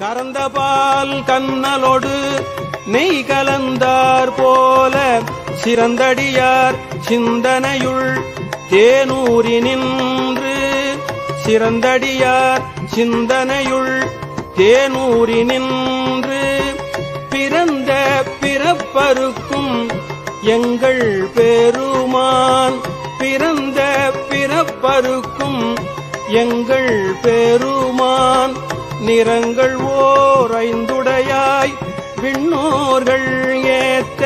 கறந்தபால் கண்ணலோடு நெய் கலந்தார் போல சிறந்தடியார் சிந்தனையுள் தேனூரி நின்று சிறந்தடியார் சிந்தனையுள் தேனூரி நின்று பிறந்த பிறப்பருக்கும் எங்கள் பெருமான் பிறந்த பிறப்பருக்கும் எங்கள் பெருமான் நிறங்கள் ஓர் ஐந்துடையாய் விண்ணோர்கள் ஏத்த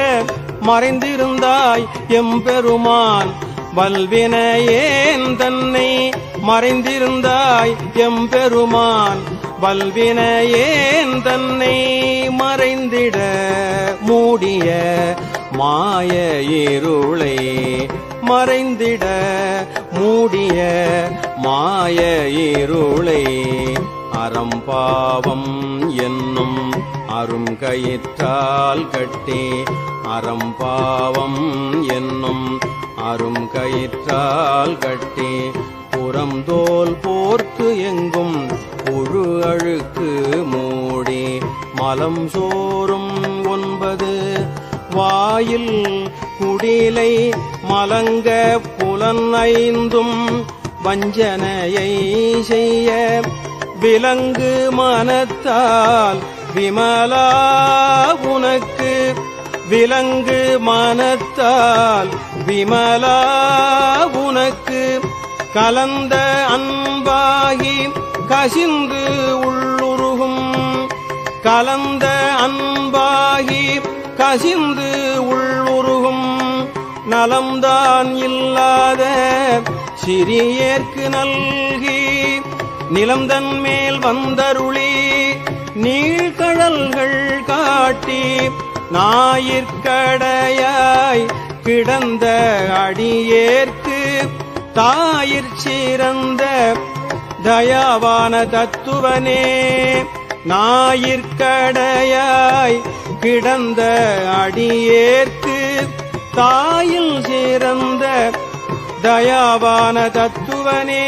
மறைந்திருந்தாய் எம்பெருமான் வல்வினையேன் தன்னை மறைந்திருந்தாய் எம்பெருமான் வல்வினையேன் தன்னை மறைந்திட மூடிய மாய இருளை மறைந்திட மூடிய மாய இருளை அறம்பாவம் என்னும் அருங்கயிற்றால் கட்டி அறம்பாவம் என்னும் அருங்கயிற்றால் கட்டி புறம்தோல் போர்த்து எங்கும் புழு அழுக்கு மூடி மலம் சோறும் 9 வாயில் குடிலை மலங்க புலன் 5 வஞ்சனையை செய்ய விலங்கு மனத்தால் விமலா உனக்கு விலங்கு மனத்தால் விமலா உனக்கு கலந்த அன்பாகி கசிந்து உள்ளுருகும் கலந்த அன்பாகி கசிந்து உள்ளுருகும் நலம்தான் இல்லாத சிறியேற்கு நல்கி நிலம்தன் மேல் வந்தருளி நீழ்கடல்கள் காட்டி ஞாயிற்கடையாய் கிடந்த அடியேற்கு தாயிற் சிறந்த தயாவான தத்துவனே ஞாயிற்கடையாய் கிடந்த அடியேற்கு தாயில் சிறந்த தயாவான தத்துவனே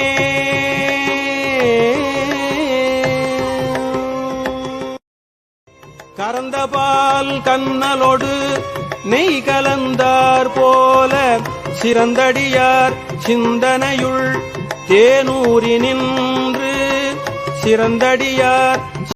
கறந்தபால் கண்ணலோடு நெய் கலந்தார் போல சிறந்தடியார் சிந்தனையுள் தேனூரி நின்று சிறந்தடியார்